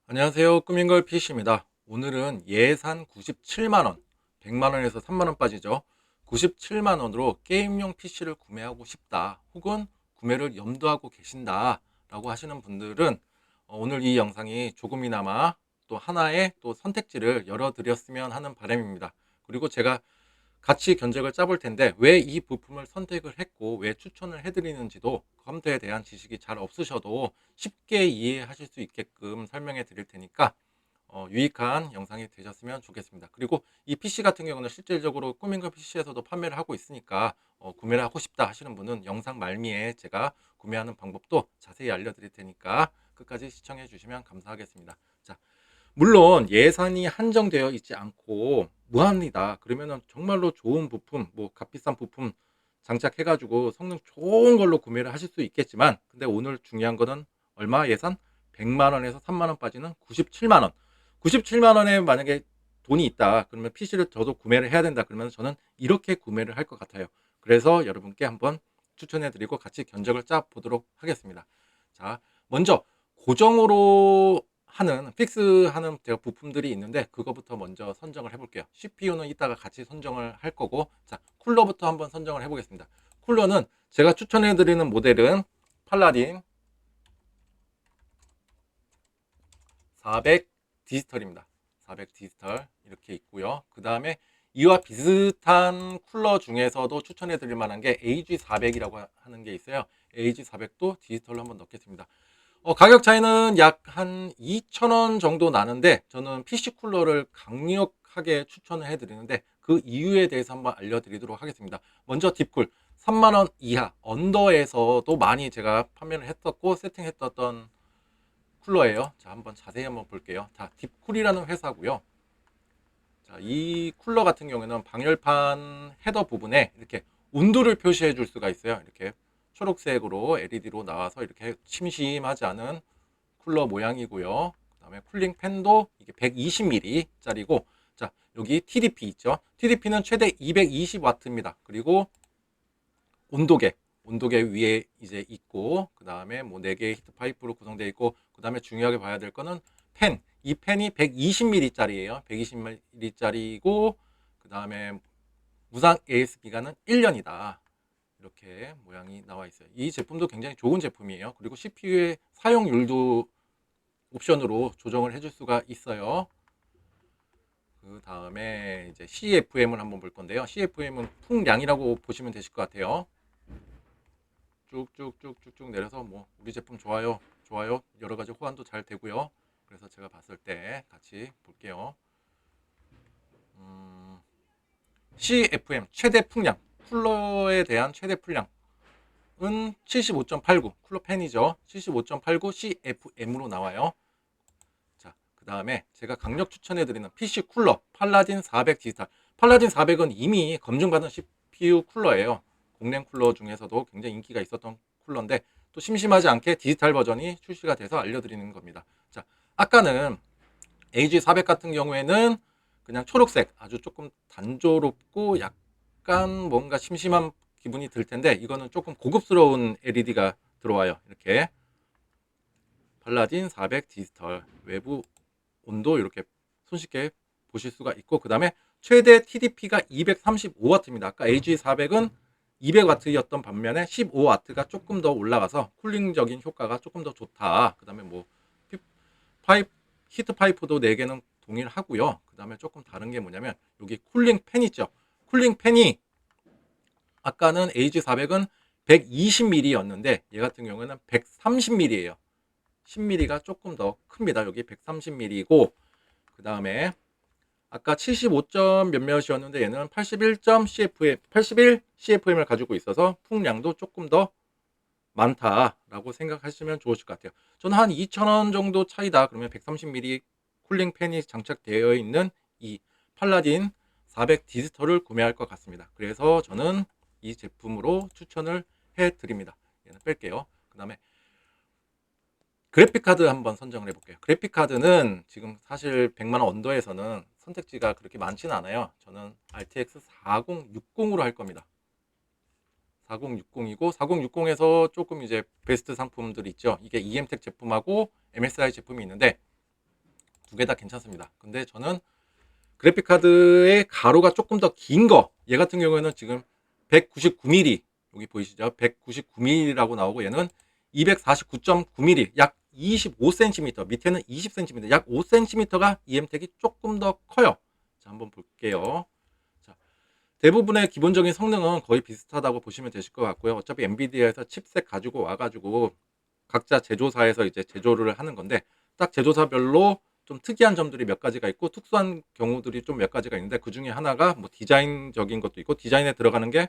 안녕하세요. 꾸민걸 PC입니다. 오늘은 예산 97만원, 100만원에서 3만원 빠지죠. 97만원으로 게임용 PC를 구매하고 싶다, 혹은 구매를 염두하고 계신다 라고 하시는 분들은 오늘 이 영상이 조금이나마 또 하나의 또 선택지를 열어드렸으면 하는 바람입니다. 그리고 제가 같이 견적을 짜볼 텐데, 왜 이 부품을 선택을 했고 왜 추천을 해드리는지도, 컴퓨터에 대한 지식이 잘 없으셔도 쉽게 이해하실 수 있게끔 설명해 드릴 테니까 유익한 영상이 되셨으면 좋겠습니다. 그리고 이 PC 같은 경우는 실질적으로 꾸민거 PC에서도 판매를 하고 있으니까 구매를 하고 싶다 하시는 분은 영상 말미에 제가 구매하는 방법도 자세히 알려드릴 테니까 끝까지 시청해 주시면 감사하겠습니다. 자, 물론 예산이 한정되어 있지 않고 무한이다 그러면은 정말로 좋은 부품, 뭐 값비싼 부품 장착해 가지고 성능 좋은 걸로 구매를 하실 수 있겠지만, 근데 오늘 중요한 거는 얼마 예산? 100만원에서 3만원 빠지는 97만원. 97만원에 만약에 돈이 있다 그러면 PC를 저도 구매를 해야 된다 그러면 저는 이렇게 구매를 할 것 같아요. 그래서 여러분께 한번 추천해 드리고 같이 견적을 짜 보도록 하겠습니다. 자, 먼저 고정으로 하는 픽스하는 제가 부품들이 있는데, 그거부터 먼저 선정을 해 볼게요. CPU는 이따가 같이 선정을 할 거고, 자, 쿨러부터 한번 선정을 해 보겠습니다. 쿨러는 제가 추천해 드리는 모델은 팔라딘 400 디지털입니다. 400 디지털 이렇게 있고요. 그 다음에 이와 비슷한 쿨러 중에서도 추천해 드릴 만한 게 AG400이라고 하는 게 있어요. AG400도 디지털로 한번 넣겠습니다. 가격 차이는 약 한 2,000원 정도 나는데, 저는 PC 쿨러를 강력하게 추천을 해드리는데 그 이유에 대해서 한번 알려드리도록 하겠습니다. 먼저 딥쿨 3만원 이하 언더에서도 많이 제가 판매를 했었고 세팅했었던 쿨러예요. 자, 한번 자세히 한번 볼게요. 자, 딥쿨이라는 회사고요. 자, 이 쿨러 같은 경우에는 방열판 헤더 부분에 이렇게 온도를 표시해 줄 수가 있어요. 이렇게 초록색으로 LED로 나와서 이렇게 심심하지 않은 쿨러 모양이고요. 그 다음에 쿨링 팬도 이게 120mm 짜리고, 자, 여기 TDP 있죠. TDP는 최대 220W입니다. 그리고 온도계, 온도계 위에 이제 있고, 그 다음에 뭐 4개의 히트 파이프로 구성되어 있고, 그 다음에 중요하게 봐야 될 거는 팬. 이 팬이 120mm 짜리예요. 120mm 짜리고, 그 다음에 무상 AS 기간은 1년이다. 이렇게 모양이 나와 있어요. 이 제품도 굉장히 좋은 제품이에요. 그리고 CPU의 사용률도 옵션으로 조정을 해줄 수가 있어요. 그 다음에 이제 CFM을 한번 볼 건데요. CFM은 풍량이라고 보시면 되실 것 같아요. 쭉쭉쭉쭉쭉 내려서 뭐 우리 제품 좋아요, 좋아요, 여러 가지 호환도 잘 되고요. 그래서 제가 봤을 때 같이 볼게요. CFM 최대 풍량, 쿨러에 대한 최대 풍량은 75.89, 쿨러 팬이죠. 75.89 CFM으로 나와요. 자, 그 다음에 제가 강력 추천해드리는 PC 쿨러 팔라딘 400 디지털. 팔라딘 400은 이미 검증받은 CPU 쿨러예요. 공랭 쿨러 중에서도 굉장히 인기가 있었던 쿨러인데, 또 심심하지 않게 디지털 버전이 출시가 돼서 알려드리는 겁니다. 자, 아까는 AG400 같은 경우에는 그냥 초록색, 아주 조금 단조롭고 약간 뭔가 심심한 기분이 들 텐데, 이거는 조금 고급스러운 LED가 들어와요. 이렇게 팔라딘 400 디지털 외부 온도 이렇게 손쉽게 보실 수가 있고, 그 다음에 최대 TDP가 235W입니다. 아까 AG400은 200W였던 반면에 15W가 조금 더 올라가서 쿨링적인 효과가 조금 더 좋다. 그 다음에 뭐 파이프, 히트 파이프도 4개는 동일하고요. 그 다음에 조금 다른 게 뭐냐면 여기 쿨링 팬 있죠. 쿨링 팬이 아까는 AG400은 120mm였는데 얘 같은 경우는 130mm예요. 10mm가 조금 더 큽니다. 여기 130mm이고, 그 다음에 아까 75점 몇몇이었는데 얘는 81점 CFM, 81 CFM을 가지고 있어서 풍량도 조금 더 많다라고 생각하시면 좋으실 것 같아요. 저는 한 2,000원 정도 차이다 그러면 130mm 쿨링 팬이 장착되어 있는 이 팔라딘 400 디지털을 구매할 것 같습니다. 그래서 저는 이 제품으로 추천을 해드립니다. 얘는 뺄게요. 그 다음에 그래픽카드 한번 선정을 해볼게요. 그래픽카드는 지금 사실 100만원 언더에서는 선택지가 그렇게 많지는 않아요. 저는 RTX 4060으로 할 겁니다. 4060이고 4060에서 조금 이제 베스트 상품들 있죠. 이게 EM텍 제품하고 MSI 제품이 있는데, 두 개 다 괜찮습니다. 근데 저는 그래픽카드의 가로가 조금 더 긴 거, 얘 같은 경우에는 지금 199mm, 여기 보이시죠? 199mm라고 나오고 얘는 249.9mm, 약 25cm, 밑에는 20cm, 약 5cm가 EM택이 조금 더 커요. 자, 한번 볼게요. 자, 대부분의 기본적인 성능은 거의 비슷하다고 보시면 되실 것 같고요. 어차피 엔비디아에서 칩셋 가지고 와가지고 각자 제조사에서 이제 제조를 하는 건데, 딱 제조사별로 좀 특이한 점들이 몇 가지가 있고 특수한 경우들이 좀 몇 가지가 있는데, 그 중에 하나가 뭐 디자인적인 것도 있고, 디자인에 들어가는 게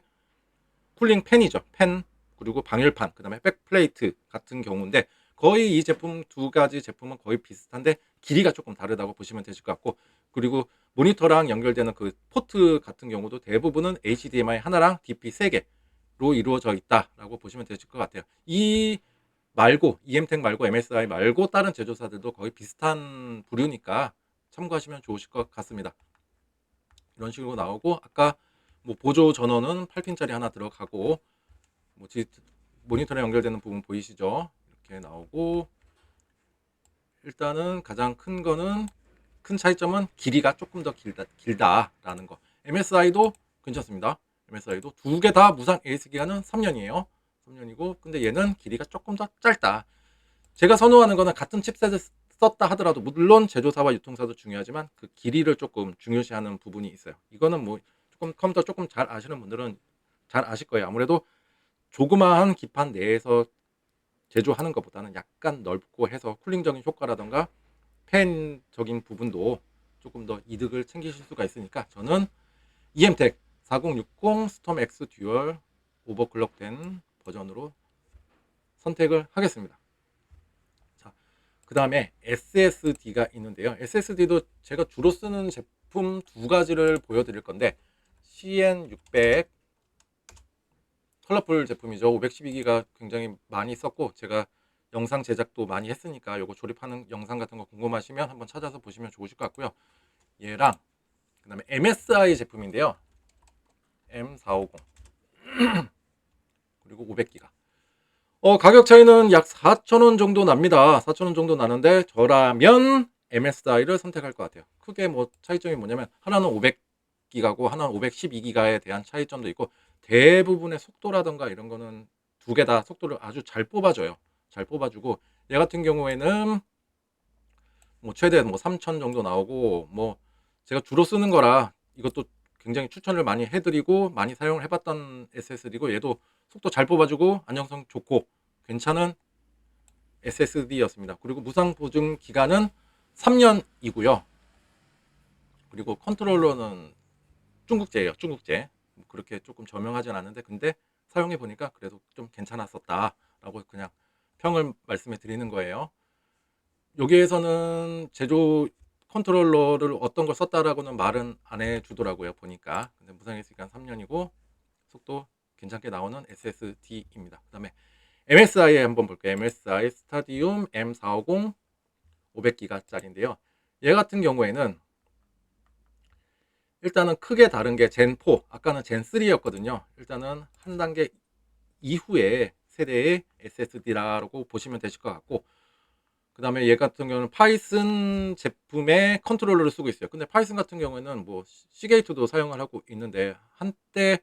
쿨링 팬이죠. 팬, 그리고 방열판, 그 다음에 백플레이트 같은 경우인데, 거의 이 제품 두 가지 제품은 거의 비슷한데 길이가 조금 다르다고 보시면 되실 것 같고, 그리고 모니터랑 연결되는 그 포트 같은 경우도 대부분은 HDMI 하나랑 DP 3개로 이루어져 있다라고 보시면 되실 것 같아요. 이 말고, EM택 말고, MSI 말고 다른 제조사들도 거의 비슷한 부류니까 참고하시면 좋으실 것 같습니다. 이런 식으로 나오고, 아까 뭐 보조 전원은 8핀짜리 하나 들어가고, 뭐 모니터에 연결되는 부분 보이시죠? 이렇게 나오고, 일단은 가장 큰 거는, 큰 차이점은 길이가 조금 더 길다라는 거. MSI도 괜찮습니다. MSI도 두 개 다 무상 AS 기간은 3년이에요. 3년이고, 근데 얘는 길이가 조금 더 짧다. 제가 선호하는 거는 같은 칩셋을 썼다 하더라도, 물론 제조사와 유통사도 중요하지만 그 길이를 조금 중요시하는 부분이 있어요. 이거는 뭐 조금 컴퓨터 조금 잘 아시는 분들은 잘 아실 거예요. 아무래도 조그마한 기판 내에서 제조하는 것보다는 약간 넓고 해서 쿨링적인 효과라던가 팬적인 부분도 조금 더 이득을 챙기실 수가 있으니까, 저는 EM택 4060 스톰 X 듀얼 오버클럭된 버전으로 선택을 하겠습니다. 자, 그 다음에 SSD가 있는데요. SSD도 제가 주로 쓰는 제품 두 가지를 보여드릴 건데, CN600 컬러풀 제품이죠. 512기가 굉장히 많이 썼고, 제가 영상 제작도 많이 했으니까 요거 조립하는 영상 같은 거 궁금하시면 한번 찾아서 보시면 좋으실 것 같고요. 얘랑 그 다음에 MSI 제품인데요. M450 그리고 500기가. 가격 차이는 약 4,000원 정도 납니다. 4,000원 정도 나는데 저라면 MSI를 선택할 것 같아요. 크게 뭐 차이점이 뭐냐면, 하나는 500기가고 하나는 512기가에 대한 차이점도 있고, 대부분의 속도라던가 이런 거는 두 개 다 속도를 아주 잘 뽑아줘요. 잘 뽑아주고, 얘 같은 경우에는 뭐 최대 뭐 3,000 정도 나오고, 뭐 제가 주로 쓰는 거라 이것도 굉장히 추천을 많이 해드리고 많이 사용을 해봤던 SSD고, 얘도 속도 잘 뽑아주고 안정성 좋고 괜찮은 SSD였습니다. 그리고 무상 보증 기간은 3년이고요. 그리고 컨트롤러는 중국제예요. 중국제. 그렇게 조금 저명하진 않은데, 근데 사용해 보니까 그래도 좀 괜찮았었다라고 그냥 평을 말씀해 드리는 거예요. 여기에서는 제조 컨트롤러를 어떤 걸 썼다라고는 말은 안 해주더라고요, 보니까. 근데 무상 AS기간 3년이고 속도 괜찮게 나오는 SSD입니다. 그 다음에 MSI에 한번 볼게요. MSI 스타디움 M450 500기가짜리인데요. 얘 같은 경우에는 일단은 크게 다른 게 젠4, 아까는 젠3였거든요. 일단은 한 단계 이후의 세대의 SSD라고 보시면 되실 것 같고, 그 다음에 얘 같은 경우는 파이슨 제품의 컨트롤러를 쓰고 있어요. 근데 파이슨 같은 경우에는 뭐 시게이트도 사용을 하고 있는데, 한때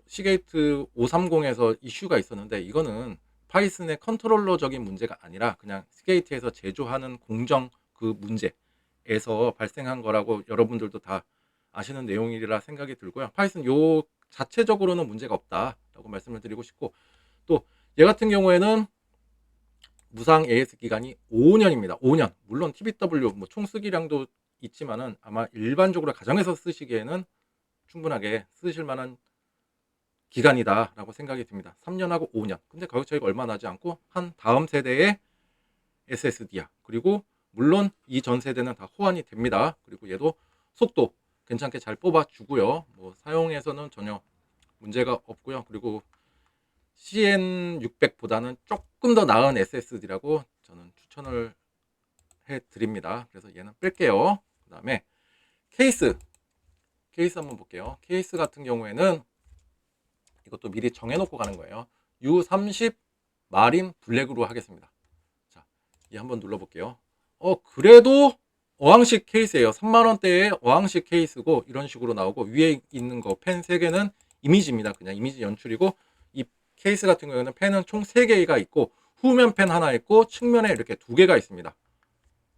시게이트 530에서 이슈가 있었는데, 이거는 파이슨의 컨트롤러적인 문제가 아니라 그냥 시게이트에서 제조하는 공정 그 문제에서 발생한 거라고 여러분들도 다 아시는 내용이라 생각이 들고요. 파이슨 요 자체적으로는 문제가 없다라고 말씀을 드리고 싶고, 또 얘 같은 경우에는 무상 AS 기간이 5년입니다. 5년. 물론 TBW 뭐 총 쓰기량도 있지만은 아마 일반적으로 가정에서 쓰시기에는 충분하게 쓰실 만한 기간이다라고 생각이 듭니다. 3년하고 5년. 근데 가격 차이가 얼마 나지 않고 한 다음 세대의 SSD야. 그리고 물론 이 전 세대는 다 호환이 됩니다. 그리고 얘도 속도 괜찮게 잘 뽑아주고요. 뭐 사용에서는 전혀 문제가 없고요. 그리고 CN600보다는 조금 더 나은 SSD라고 저는 추천을 해드립니다. 그래서 얘는 뺄게요. 그 다음에 케이스 한번 볼게요. 케이스 같은 경우에는 이것도 미리 정해놓고 가는 거예요. U30 마린 블랙으로 하겠습니다. 자, 얘 한번 눌러볼게요. 그래도 어항식 케이스예요. 3만 원대의 어항식 케이스고 이런 식으로 나오고 위에 있는 거 펜 3개는 이미지입니다. 그냥 이미지 연출이고 이 케이스 같은 경우에는 펜은 총 3개가 있고 후면 펜 하나 있고 측면에 이렇게 2개가 있습니다.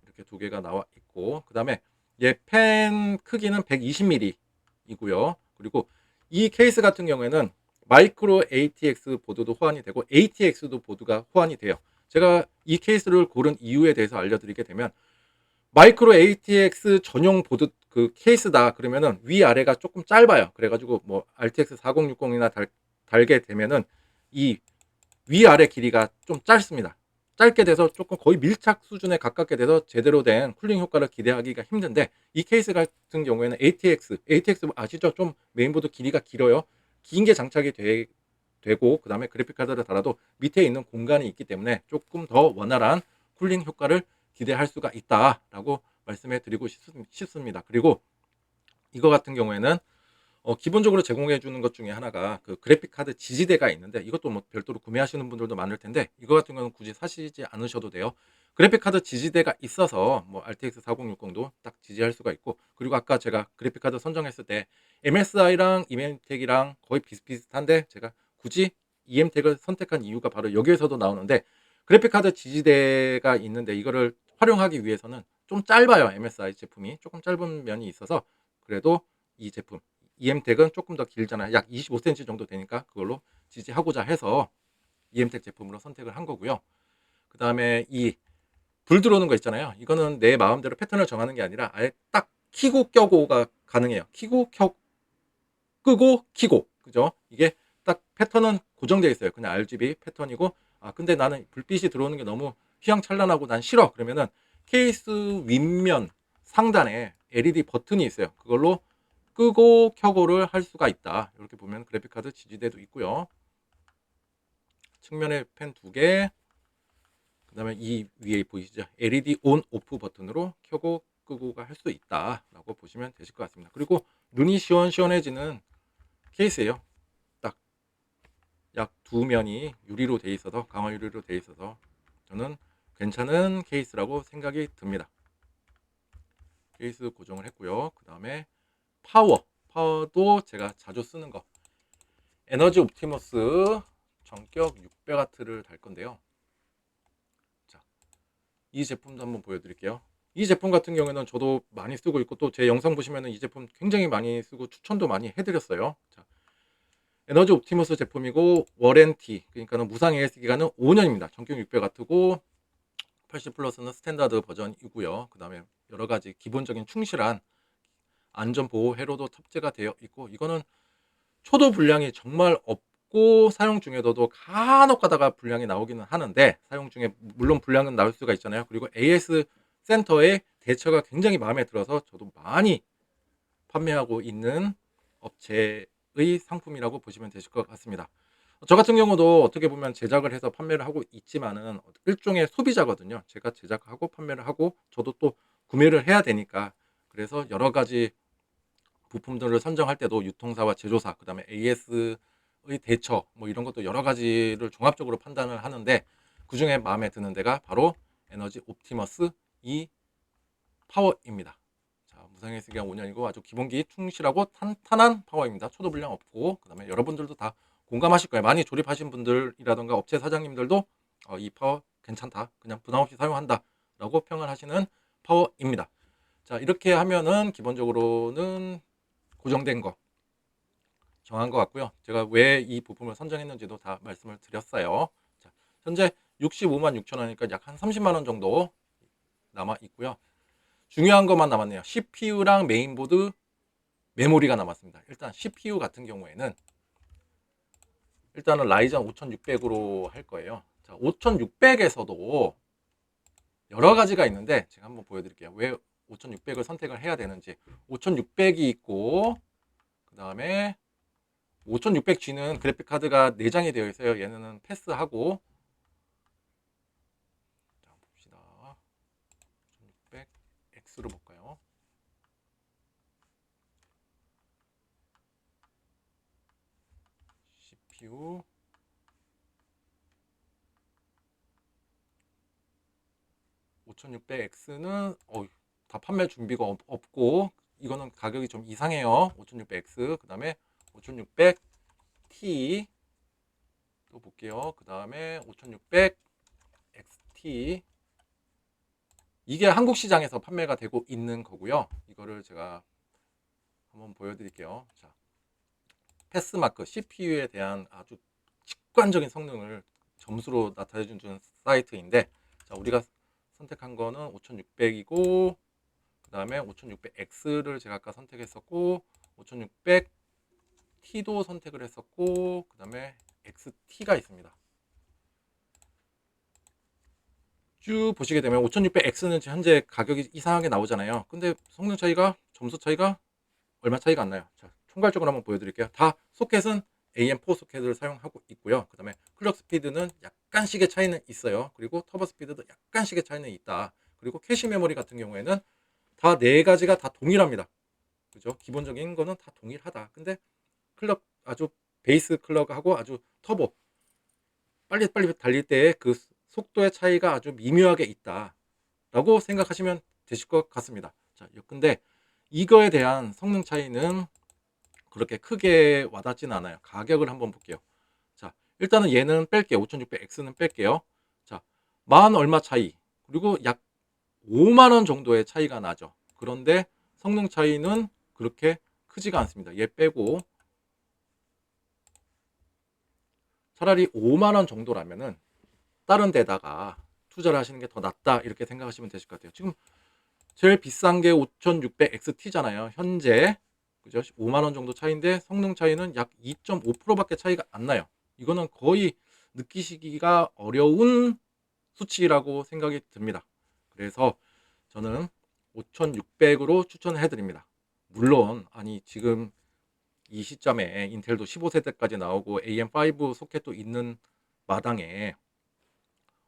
이렇게 2개가 나와 있고 그다음에 얘 펜 크기는 120mm이고요. 그리고 이 케이스 같은 경우에는 마이크로 ATX 보드도 호환이 되고 ATX도 보드가 호환이 돼요. 제가 이 케이스를 고른 이유에 대해서 알려드리게 되면 마이크로 ATX 전용 보드 그 케이스다 그러면은 위아래가 조금 짧아요. 그래가지고 뭐 RTX 4060이나 달게 되면은 이 위아래 길이가 좀 짧습니다. 짧게 돼서 조금 거의 밀착 수준에 가깝게 돼서 제대로 된 쿨링 효과를 기대하기가 힘든데 이 케이스 같은 경우에는 ATX 아시죠? 좀 메인보드 길이가 길어요. 긴 게 장착이 되고 그 다음에 그래픽카드를 달아도 밑에 있는 공간이 있기 때문에 조금 더 원활한 쿨링 효과를 기대할 수가 있다라고 말씀해 드리고 싶습니다. 그리고 이거 같은 경우에는 기본적으로 제공해 주는 것 중에 하나가 그 그래픽 카드 지지대가 있는데 이것도 뭐 별도로 구매하시는 분들도 많을 텐데 이거 같은 경우는 굳이 사시지 않으셔도 돼요. 그래픽 카드 지지대가 있어서 뭐 RTX 4060도 딱 지지할 수가 있고 그리고 아까 제가 그래픽 카드 선정했을 때 MSI랑 EMTEC이랑 거의 비슷비슷한데 제가 굳이 EMTEC을 선택한 이유가 바로 여기에서도 나오는데 그래픽 카드 지지대가 있는데 이거를 활용하기 위해서는 좀 짧아요. MSI 제품이 조금 짧은 면이 있어서 그래도 이 제품 EM텍은 조금 더 길잖아요. 약 25cm 정도 되니까 그걸로 지지하고자 해서 EM텍 제품으로 선택을 한 거고요. 그 다음에 이 불 들어오는 거 있잖아요. 이거는 내 마음대로 패턴을 정하는 게 아니라 아예 딱 키고 껴고가 가능해요. 키고 끄고 키고 그죠? 이게 딱 패턴은 고정되어 있어요. 그냥 RGB 패턴이고 아 근데 나는 불빛이 들어오는 게 너무 휘황찬란하고 난 싫어. 그러면은 케이스 윗면 상단에 LED 버튼이 있어요. 그걸로 끄고 켜고를 할 수가 있다. 이렇게 보면 그래픽카드 지지대도 있고요. 측면에 펜 2개, 그 다음에 이 위에 보이시죠? LED 온 오프 버튼으로 켜고 끄고가 할 수 있다라고 보시면 되실 것 같습니다. 그리고 눈이 시원시원해지는 케이스예요. 딱 약 두 면이 유리로 돼 있어서 강화 유리로 돼 있어서 저는 괜찮은 케이스라고 생각이 듭니다. 케이스 고정을 했고요. 그 다음에 파워도 제가 자주 쓰는 거 에너지 옵티머스 전격 600W를 달 건데요. 자, 이 제품도 한번 보여드릴게요. 이 제품 같은 경우에는 저도 많이 쓰고 있고 또 제 영상 보시면은 이 제품 굉장히 많이 쓰고 추천도 많이 해드렸어요. 자, 에너지 옵티머스 제품이고 워렌티 그러니까는 무상 AS 기간은 5년입니다. 전격 600W고 80 플러스는 스탠다드 버전이고요. 그 다음에 여러 가지 기본적인 충실한 안전보호 회로도 탑재가 되어 있고 이거는 초도 불량이 정말 없고 사용 중에도 간혹 가다가 불량이 나오기는 하는데 사용 중에 물론 불량은 나올 수가 있잖아요. 그리고 AS 센터의 대처가 굉장히 마음에 들어서 저도 많이 판매하고 있는 업체의 상품이라고 보시면 되실 것 같습니다. 저 같은 경우도 어떻게 보면 제작을 해서 판매를 하고 있지만은 일종의 소비자거든요. 제가 제작하고 판매를 하고 저도 또 구매를 해야 되니까 그래서 여러 가지 부품들을 선정할 때도 유통사와 제조사, 그다음에 AS의 대처 뭐 이런 것도 여러 가지를 종합적으로 판단을 하는데 그중에 마음에 드는 데가 바로 에너지 옵티머스 이 파워입니다. 자, 무상해스 기간 5년이고 아주 기본기 충실하고 탄탄한 파워입니다. 초도 불량 없고 그다음에 여러분들도 다 공감하실 거예요. 많이 조립하신 분들이라던가 업체 사장님들도 이 파워 괜찮다. 그냥 부담 없이 사용한다. 라고 평을 하시는 파워입니다. 자, 이렇게 하면은 기본적으로는 고정된 거 정한 것 같고요. 제가 왜 이 부품을 선정했는지도 다 말씀을 드렸어요. 자, 현재 65만 6천 원이니까 약 한 30만 원 정도 남아 있고요. 중요한 것만 남았네요. CPU랑 메인보드, 메모리가 남았습니다. 일단 CPU 같은 경우에는 일단은 라이젠 5600으로 할 거예요. 자, 5600에서도 여러 가지가 있는데 제가 한번 보여드릴게요. 왜 5600을 선택을 해야 되는지. 5600이 있고 그 다음에 5600G는 그래픽 카드가 내장이 되어 있어요. 얘는 패스하고 자, 봅시다. 5600X로 볼까요? CPU 5600X는 다 판매 준비가 없고 이거는 가격이 좀 이상해요. 5600X 그 다음에 5600T 또 볼게요. 그 다음에 5600XT 이게 한국 시장에서 판매가 되고 있는 거고요. 이거를 제가 한번 보여드릴게요. 자, 패스마크 CPU에 대한 아주 직관적인 성능을 점수로 나타내주는 사이트인데, 자, 우리가 선택한 거는 5600이고 그 다음에 5600X를 제가 아까 선택했었고 5600T도 선택을 했었고 그 다음에 XT가 있습니다. 쭉 보시게 되면 5600X는 현재 가격이 이상하게 나오잖아요. 근데 성능 차이가, 점수 차이가 얼마 차이가 안 나요. 자, 총괄적으로 한번 보여드릴게요. 다 소켓은 AM4 소켓을 사용하고 있고요. 그 다음에 클럭 스피드는 약간씩의 차이는 있어요. 그리고 터보 스피드도 약간씩의 차이는 있다. 그리고 캐시 메모리 같은 경우에는 다 네 가지가 다 동일합니다. 그죠? 기본적인 거는 다 동일하다. 근데 클럭 아주 베이스 클럭하고 아주 터보 빨리 달릴 때의 그 속도의 차이가 아주 미묘하게 있다라고 생각하시면 되실 것 같습니다. 자, 근데 이거에 대한 성능 차이는 그렇게 크게 와닿지는 않아요. 가격을 한번 볼게요. 자, 일단은 얘는 뺄게요. 5600X는 뺄게요. 자, 만 얼마 차이, 그리고 약 5만 원 정도의 차이가 나죠. 그런데 성능 차이는 그렇게 크지가 않습니다. 얘 빼고 차라리 5만 원 정도라면은 다른 데다가 투자를 하시는 게 더 낫다 이렇게 생각하시면 되실 것 같아요. 지금 제일 비싼 게 5600XT잖아요. 현재 그죠? 5만 원 정도 차이인데 성능 차이는 약 2.5%밖에 차이가 안 나요. 이거는 거의 느끼시기가 어려운 수치라고 생각이 듭니다. 그래서 저는 5600으로 추천해 드립니다. 물론 아니 지금 이 시점에 인텔도 15세대까지 나오고 AM5 소켓도 있는 마당에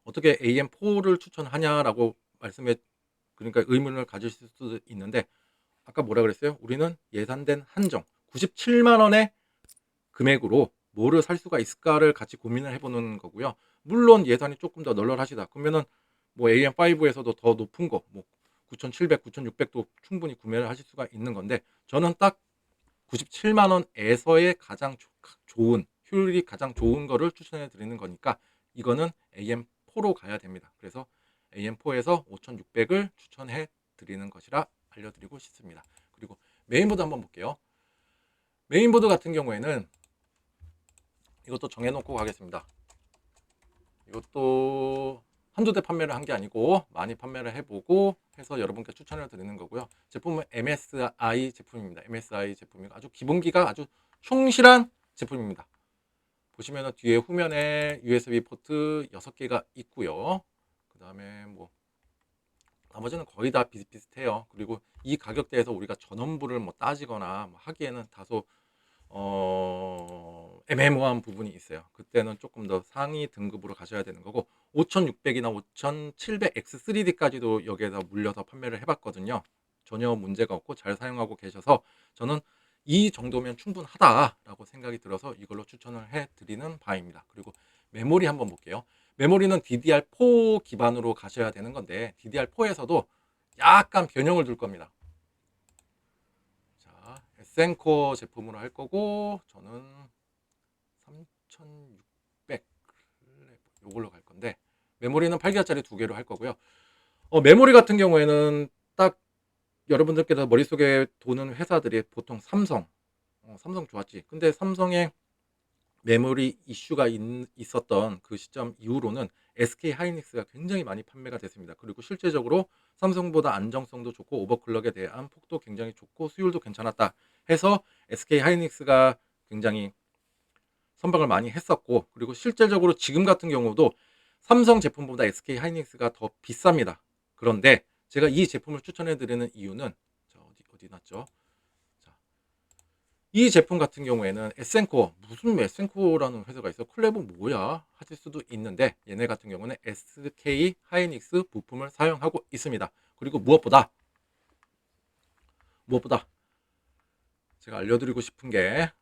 어떻게 AM4를 추천하냐라고 말씀해, 그러니까 의문을 가지실 수도 있는데, 아까 뭐라 그랬어요? 우리는 예산된 한정 97만 원의 금액으로 뭐를 살 수가 있을까를 같이 고민을 해보는 거고요. 물론 예산이 조금 더 널널하시다 그러면은 뭐 AM5에서도 더 높은 거, 뭐 9,700, 9,600도 충분히 구매를 하실 수가 있는 건데, 저는 딱 97만 원에서의 가장 좋은 효율이 가장 좋은 거를 추천해 드리는 거니까 이거는 AM4로 가야 됩니다. 그래서 AM4에서 5600을 추천해 드리는 것이라 알려드리고 싶습니다. 그리고 메인보드 한번 볼게요. 메인보드 같은 경우에는 이것도 정해놓고 가겠습니다. 이것도 한두 대 판매를 한 게 아니고 많이 판매를 해보고 해서 여러분께 추천을 드리는 거고요. 제품은 MSI 제품입니다. MSI 제품이 아주 기본기가 아주 충실한 제품입니다. 보시면 뒤에 후면에 USB 포트 6개가 있고요. 그 다음에 뭐 나머지는 거의 다 비슷비슷해요. 그리고 이 가격대에서 우리가 전원부를 뭐 따지거나 뭐 하기에는 다소 애매모호한 부분이 있어요. 그때는 조금 더 상위 등급으로 가셔야 되는 거고, 5600이나 5700X3D까지도 여기에다 물려서 판매를 해봤거든요. 전혀 문제가 없고 잘 사용하고 계셔서 저는 이 정도면 충분하다라고 생각이 들어서 이걸로 추천을 해드리는 바입니다. 그리고 메모리 한번 볼게요. 메모리는 DDR4 기반으로 가셔야 되는 건데 DDR4에서도 약간 변형을 줄 겁니다. 자, 에센코어 제품으로 할 거고 저는 3600 요걸로 갈 건데, 메모리는 8기가짜리 두 개로 할 거고요. 메모리 같은 경우에는 딱 여러분들께서 머릿속에 도는 회사들이 보통 삼성, 삼성 좋았지. 근데 삼성의 메모리 이슈가 있었던 그 시점 이후로는 SK 하이닉스가 굉장히 많이 판매가 됐습니다. 그리고 실제적으로 삼성보다 안정성도 좋고 오버클럭에 대한 폭도 굉장히 좋고 수율도 괜찮았다 해서 SK 하이닉스가 굉장히 선방을 많이 했었고, 그리고 실질적으로 지금 같은 경우도 삼성 제품보다 SK 하이닉스가 더 비쌉니다. 그런데 제가 이 제품을 추천해 드리는 이유는 어디 났죠? 자, 이 제품 같은 경우에는 에센코어, 무슨 에센코어라는 회사가 있어? 클레버 뭐야? 하실 수도 있는데 얘네 같은 경우는 SK 하이닉스 부품을 사용하고 있습니다. 그리고 무엇보다 제가 알려드리고 싶은 게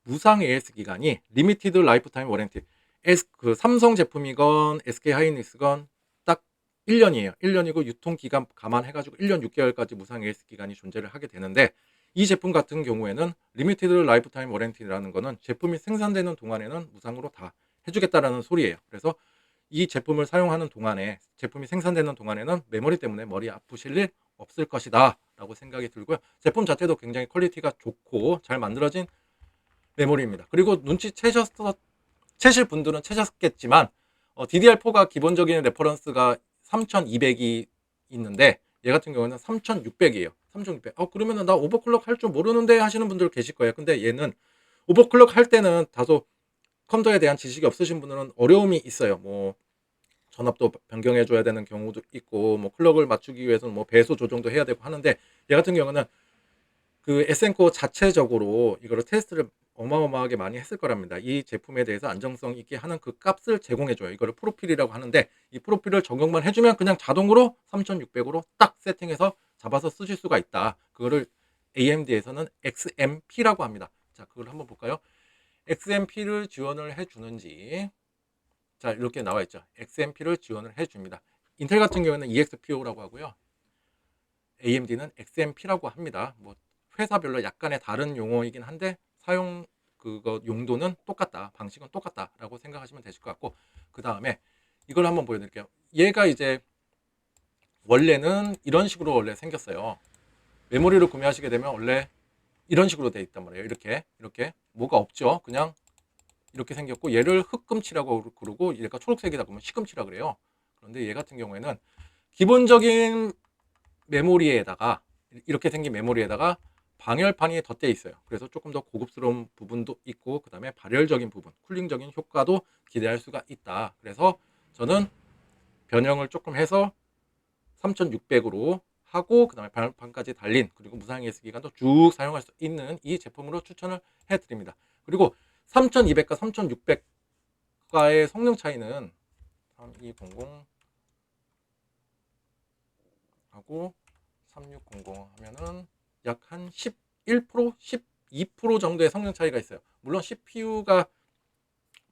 무상 AS 기간이 리미티드 라이프타임 워런티, 그 삼성 제품이건 SK 하이닉스건 딱 1년이에요. 1년이고 유통기간 감안해가지고 1년 6개월까지 무상 AS 기간이 존재를 하게 되는데, 이 제품 같은 경우에는 리미티드 라이프타임 워런티라는 거는 제품이 생산되는 동안에는 무상으로 다 해주겠다라는 소리예요. 그래서 이 제품을 사용하는 동안에, 제품이 생산되는 동안에는 메모리 때문에 머리 아프실 일 없을 것이다 라고 생각이 들고요. 제품 자체도 굉장히 퀄리티가 좋고 잘 만들어진 메모리입니다. 그리고 채실 분들은 채셨겠지만 DDR4가 기본적인 레퍼런스가 3200이 있는데, 얘 같은 경우는 3600이에요. 3600. 그러면은 나 오버클럭 할 줄 모르는데 하시는 분들 계실 거예요. 근데 얘는 오버클럭 할 때는 다소 컴퓨터에 대한 지식이 없으신 분들은 어려움이 있어요. 뭐 전압도 변경해 줘야 되는 경우도 있고, 뭐 클럭을 맞추기 위해서는 뭐 배수 조정도 해야 되고 하는데, 얘 같은 경우는 그 에센코 자체적으로 이거를 테스트를 어마어마하게 많이 했을 거랍니다. 이 제품에 대해서 안정성 있게 하는 그 값을 제공해줘요. 이거를 프로필이라고 하는데, 이 프로필을 적용만 해주면 그냥 자동으로 3600으로 딱 세팅해서 잡아서 쓰실 수가 있다. 그거를 AMD에서는 XMP라고 합니다. 자, 그걸 한번 볼까요? XMP를 지원을 해주는지, 자, 이렇게 나와 있죠. XMP를 지원을 해줍니다. 인텔 같은 경우에는 EXPO라고 하고요. AMD는 XMP라고 합니다. 뭐 회사별로 약간의 다른 용어이긴 한데 사용 그거 용도는 똑같다, 방식은 똑같다라고 생각하시면 되실 것 같고, 그 다음에 이걸 한번 보여드릴게요. 얘가 이제 원래는 이런 식으로 원래 생겼어요. 메모리를 구매하시게 되면 원래 이런 식으로 돼 있단 말이에요. 이렇게 뭐가 없죠. 그냥 이렇게 생겼고, 얘를 흑금치라고 그러고 얘가 초록색이다 그러면 시금치라 그래요. 그런데 얘 같은 경우에는 기본적인 메모리에다가, 이렇게 생긴 메모리에다가 방열판이 덧대 있어요. 그래서 조금 더 고급스러운 부분도 있고, 그 다음에 발열적인 부분, 쿨링적인 효과도 기대할 수가 있다. 그래서 저는 변형을 조금 해서 3600으로 하고, 그 다음에 발열판까지 달린, 그리고 무상 AS 기간도 쭉 사용할 수 있는 이 제품으로 추천을 해드립니다. 그리고 3200과 3600과의 성능 차이는 3200 하고 3600 하면은 약 한 11%, 12% 정도의 성능 차이가 있어요. 물론 CPU가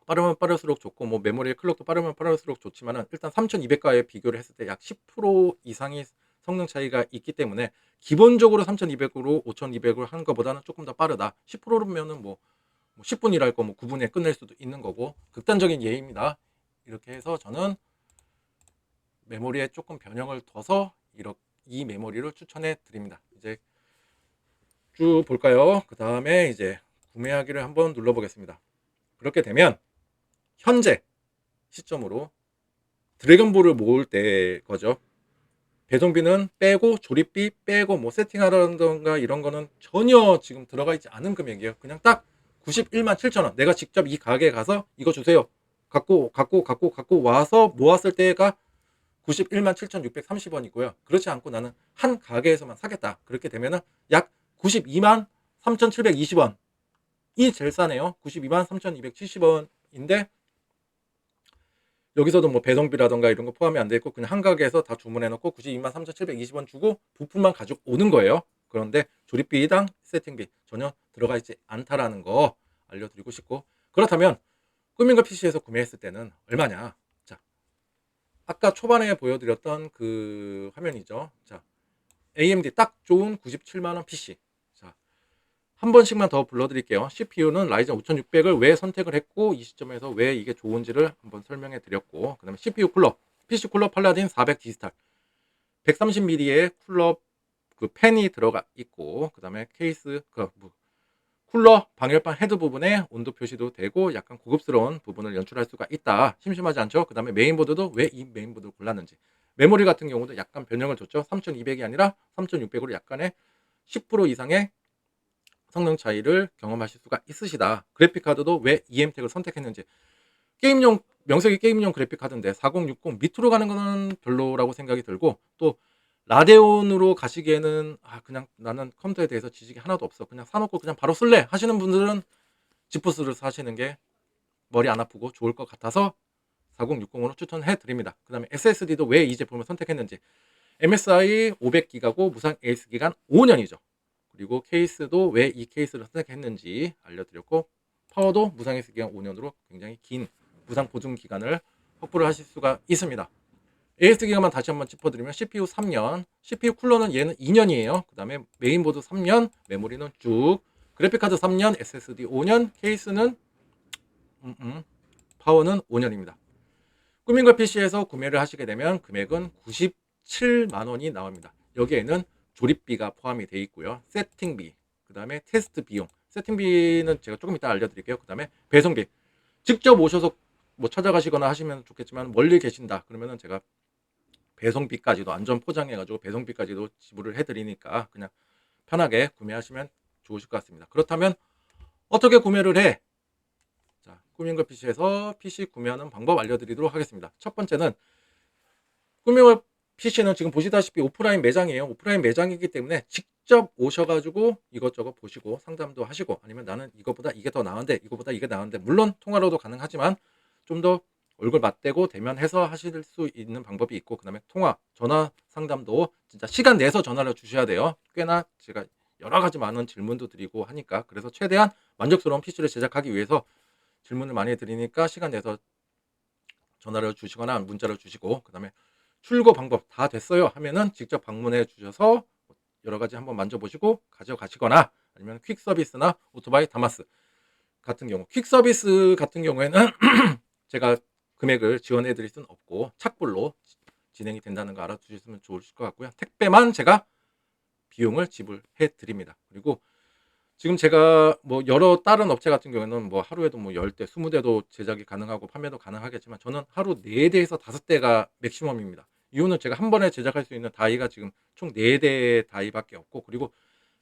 빠르면 빠를수록 좋고, 뭐 메모리의 클럭도 빠르면 빠를수록 좋지만은, 일단 3200과에 비교를 했을 때 약 10% 이상의 성능 차이가 있기 때문에 기본적으로 3200으로 5200으로 하는 것보다는 조금 더 빠르다. 10%면은 뭐 10분 일할 거 뭐 9분에 끝낼 수도 있는 거고, 극단적인 예입니다. 이렇게 해서 저는 메모리에 조금 변형을 둬서 이 메모리를 추천해 드립니다. 이제 쭉 볼까요? 그 다음에 이제 구매하기를 한번 눌러 보겠습니다. 그렇게 되면 현재 시점으로 드래곤볼을 모을 때 거죠. 배송비는 빼고, 조립비 빼고, 뭐 세팅하라던가 이런 거는 전혀 지금 들어가 있지 않은 금액이에요. 그냥 딱 91만 7천 원. 내가 직접 이 가게에 가서 이거 주세요. 갖고 와서 모았을 때가 91만 7,630원이고요. 그렇지 않고 나는 한 가게에서만 사겠다. 그렇게 되면은 약 92만 3,720원이 제일 싸네요. 92만 3,270원인데, 여기서도 뭐 배송비라던가 이런 거 포함이 안 돼 있고 그냥 한 가게에서 다 주문해 놓고 92만 3,720원 주고 부품만 가지고 오는 거예요. 그런데 조립비당 세팅비 전혀 들어가 있지 않다라는 거 알려드리고 싶고, 그렇다면 꾸민거 PC에서 구매했을 때는 얼마냐? 자, 아까 초반에 보여드렸던 그 화면이죠. 자, AMD 딱 좋은 97만원 PC. 자, 한 번씩만 더 불러드릴게요. CPU는 라이젠 5600을 왜 선택을 했고, 이 시점에서 왜 이게 좋은지를 한번 설명해 드렸고, 그 다음에 CPU 쿨러, PC 쿨러 팔라딘 400 디지털 130mm의 쿨러 그 팬이 들어가 있고, 그 다음에 케이스 쿨러 방열판 헤드 부분에 온도 표시도 되고 약간 고급스러운 부분을 연출할 수가 있다. 심심하지 않죠? 그 다음에 메인보드도 왜 이 메인보드를 골랐는지, 메모리 같은 경우도 약간 변형을 줬죠. 3200이 아니라 3600으로 약간의 10% 이상의 성능 차이를 경험하실 수가 있으시다. 그래픽카드도 왜 EM텍을 선택했는지, 게임용 명색이 게임용 그래픽카드인데 4060 밑으로 가는 거는 별로라고 생각이 들고, 또 라데온으로 가시기에는 그냥 나는 컴퓨터에 대해서 지식이 하나도 없어, 그냥 사놓고 그냥 바로 쓸래 하시는 분들은 지포스를 사시는 게 머리 안 아프고 좋을 것 같아서 4060으로 추천해 드립니다. 그 다음에 SSD도 왜 이 제품을 선택했는지, MSI 500기가고 무상 AS 기간 5년이죠. 그리고 케이스도 왜 이 케이스를 선택했는지 알려드렸고, 파워도 무상 AS 기간 5년으로 굉장히 긴 무상 보증 기간을 확보를 하실 수가 있습니다. AS 기가만 다시 한번 짚어드리면 CPU 3년, CPU 쿨러는 얘는 2년이에요. 그 다음에 메인보드 3년, 메모리는 쭉, 그래픽카드 3년, SSD 5년, 케이스는 파워는 5년입니다. 꾸민걸 PC에서 구매를 하시게 되면 금액은 97만 원이 나옵니다. 여기에는 조립비가 포함이 되어 있고요. 세팅비, 그 다음에 테스트 비용. 세팅비는 제가 조금 이따 알려드릴게요. 그 다음에 배송비. 직접 오셔서 뭐 찾아가시거나 하시면 좋겠지만 멀리 계신다 그러면은 제가 배송비까지도 안전 포장해가지고 배송비까지도 지불을 해드리니까 그냥 편하게 구매하시면 좋으실 것 같습니다. 그렇다면 어떻게 구매를 해? 자, 꾸민걸 PC에서 PC 구매하는 방법 알려드리도록 하겠습니다. 첫 번째는 꾸민걸 PC는 지금 보시다시피 오프라인 매장이에요. 오프라인 매장이기 때문에 직접 오셔가지고 이것저것 보시고 상담도 하시고 아니면 나는 이거보다 이게 더 나은데 이거보다 이게 나은데 물론 통화로도 가능하지만 좀 더 얼굴 맞대고 대면해서 하실 수 있는 방법이 있고 그 다음에 통화, 전화 상담도 진짜 시간 내서 전화를 주셔야 돼요. 꽤나 제가 여러 가지 많은 질문도 드리고 하니까 그래서 최대한 만족스러운 PC를 제작하기 위해서 질문을 많이 드리니까 시간 내서 전화를 주시거나 문자를 주시고 그 다음에 출고 방법 다 됐어요 하면은 직접 방문해 주셔서 여러 가지 한번 만져보시고 가져가시거나 아니면 퀵 서비스나 오토바이 다마스 같은 경우 퀵 서비스 같은 경우에는 제가 금액을 지원해 드릴 수는 없고 착불로 진행이 된다는 거 알아두셨으면 좋으실 것 같고요. 택배만 제가 비용을 지불해 드립니다. 그리고 지금 제가 뭐 여러 다른 업체 같은 경우에는 뭐 하루에도 뭐 10대, 20대도 제작이 가능하고 판매도 가능하겠지만 저는 하루 4대에서 5대가 맥시멈입니다. 이유는 제가 한 번에 제작할 수 있는 다이가 지금 총 4대 다이밖에 없고 그리고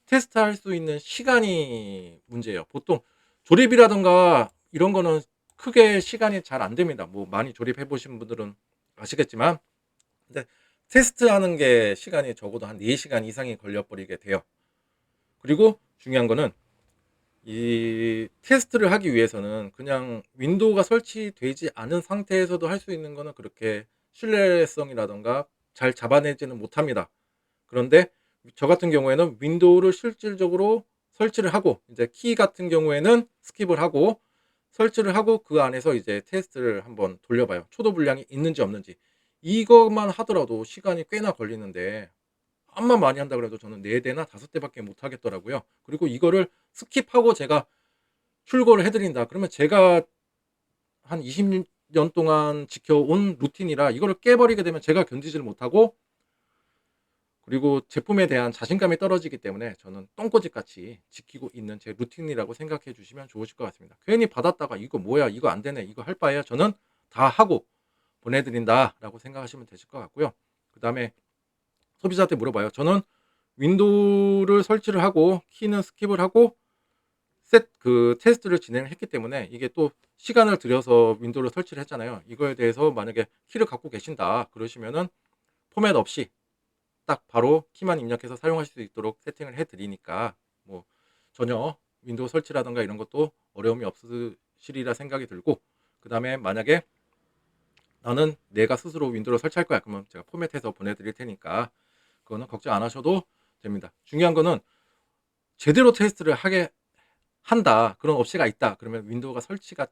테스트할 수 있는 시간이 문제예요. 보통 조립이라든가 이런 거는 크게 시간이 잘 안 됩니다. 뭐 많이 조립해 보신 분들은 아시겠지만 근데 테스트하는 게 시간이 적어도 한 4시간 이상이 걸려 버리게 돼요. 그리고 중요한 거는 이 테스트를 하기 위해서는 그냥 윈도우가 설치되지 않은 상태에서도 할 수 있는 거는 그렇게 신뢰성이라던가 잘 잡아내지는 못합니다. 그런데 저 같은 경우에는 윈도우를 실질적으로 설치를 하고 이제 키 같은 경우에는 스킵을 하고 설치를 하고 그 안에서 이제 테스트를 한번 돌려봐요. 초도 불량이 있는지 없는지. 이것만 하더라도 시간이 꽤나 걸리는데 암만 많이 한다 그래도 저는 4대나 5대밖에 못 하겠더라고요. 그리고 이거를 스킵하고 제가 출고를 해드린다. 그러면 제가 한 20년 동안 지켜온 루틴이라 이거를 깨버리게 되면 제가 견디지를 못하고 그리고 제품에 대한 자신감이 떨어지기 때문에 저는 똥꼬집같이 지키고 있는 제 루틴이라고 생각해 주시면 좋으실 것 같습니다. 괜히 받았다가 이거 뭐야 이거 안 되네 이거 할 바에야 저는 다 하고 보내드린다라고 생각하시면 되실 것 같고요. 그 다음에 소비자한테 물어봐요. 저는 윈도우를 설치를 하고 키는 스킵을 하고 그 테스트를 진행을 했기 때문에 이게 또 시간을 들여서 윈도우를 설치를 했잖아요. 이거에 대해서 만약에 키를 갖고 계신다 그러시면은 포맷 없이 딱 바로 키만 입력해서 사용하실 수 있도록 세팅을 해 드리니까 뭐 전혀 윈도우 설치라든가 이런 것도 어려움이 없으시리라 생각이 들고 그 다음에 만약에 나는 내가 스스로 윈도우를 설치할 거야 그러면 제가 포맷해서 보내드릴 테니까 그거는 걱정 안 하셔도 됩니다. 중요한 거는 제대로 테스트를 하게 한다 그런 업체가 있다 그러면 윈도우가 설치가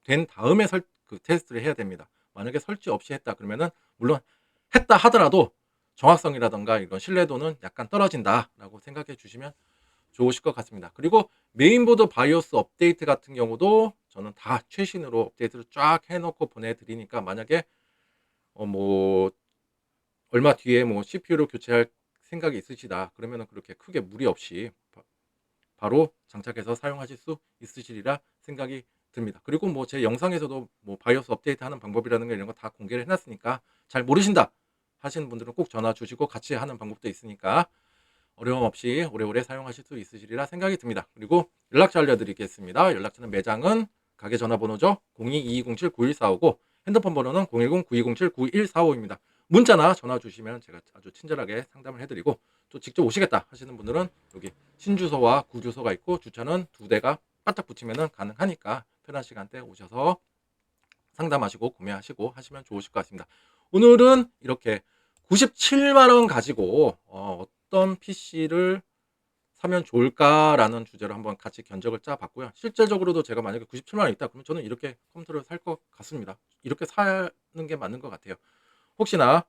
된 다음에 그 테스트를 해야 됩니다. 만약에 설치 없이 했다 그러면은 물론 했다 하더라도 정확성이라던가 이런 신뢰도는 약간 떨어진다라고 생각해 주시면 좋으실 것 같습니다. 그리고 메인보드 바이오스 업데이트 같은 경우도 저는 다 최신으로 업데이트를 쫙 해놓고 보내드리니까 만약에 뭐 얼마 뒤에 뭐 CPU를 교체할 생각이 있으시다 그러면은 그렇게 크게 무리 없이 바로 장착해서 사용하실 수 있으시리라 생각이 듭니다. 그리고 뭐 제 영상에서도 뭐 바이오스 업데이트 하는 방법이라는 거 이런 거 다 공개를 해놨으니까 잘 모르신다 하시는 분들은 꼭 전화 주시고 같이 하는 방법도 있으니까 어려움 없이 오래오래 사용하실 수 있으시리라 생각이 듭니다. 그리고 연락처 알려드리겠습니다. 연락처는 매장은 가게 전화번호죠. 02-2207-9145고 핸드폰 번호는 010-9207-9145입니다. 문자나 전화 주시면 제가 아주 친절하게 상담을 해드리고 또 직접 오시겠다 하시는 분들은 여기 신주소와 구주소가 있고 주차는 2대가 바짝 붙이면 가능하니까 편한 시간대 오셔서 상담하시고 구매하시고 하시면 좋으실 것 같습니다. 오늘은 이렇게 97만원 가지고 어떤 PC를 사면 좋을까라는 주제로 한번 같이 견적을 짜봤고요. 실질적으로도 제가 만약에 97만원 있다 그러면 저는 이렇게 컴퓨터를 살 것 같습니다. 이렇게 사는 게 맞는 것 같아요. 혹시나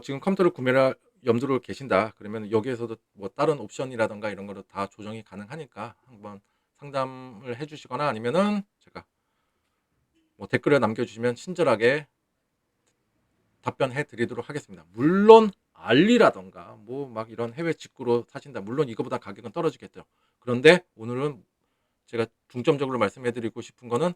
지금 컴퓨터를 구매를 염두로 계신다 그러면 여기에서도 뭐 다른 옵션이라던가 이런 거로 다 조정이 가능하니까 한번 상담을 해주시거나 아니면은 제가 뭐 댓글을 남겨주시면 친절하게 답변해 드리도록 하겠습니다. 물론 알리라던가 뭐 막 이런 해외 직구로 사신다. 물론 이거보다 가격은 떨어지겠죠. 그런데 오늘은 제가 중점적으로 말씀해 드리고 싶은 거는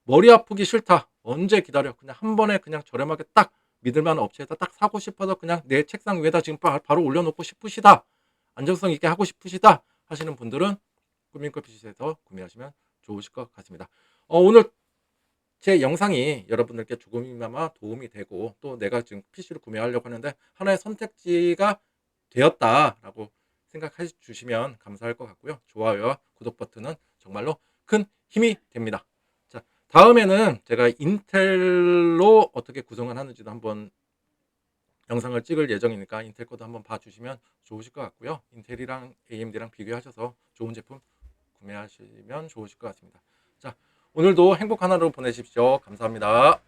머리 아프기 싫다. 언제 기다려. 그냥 한 번에 그냥 저렴하게 딱 믿을만한 업체에서 딱 사고 싶어서 그냥 내 책상 위에다 지금 바로 올려놓고 싶으시다. 안정성 있게 하고 싶으시다 하시는 분들은 꾸민커피숍에서 구매하시면 좋으실 것 같습니다. 오늘 제 영상이 여러분들께 조금이나마 도움이 되고 또 내가 지금 PC를 구매하려고 하는데 하나의 선택지가 되었다라고 생각해 주시면 감사할 것 같고요. 좋아요와 구독 버튼은 정말로 큰 힘이 됩니다. 자, 다음에는 제가 인텔로 어떻게 구성을 하는지도 한번 영상을 찍을 예정이니까 인텔 거도 한번 봐주시면 좋으실 것 같고요. 인텔이랑 AMD랑 비교하셔서 좋은 제품 구매하시면 좋으실 것 같습니다. 자, 오늘도 행복한 하루 보내십시오. 감사합니다.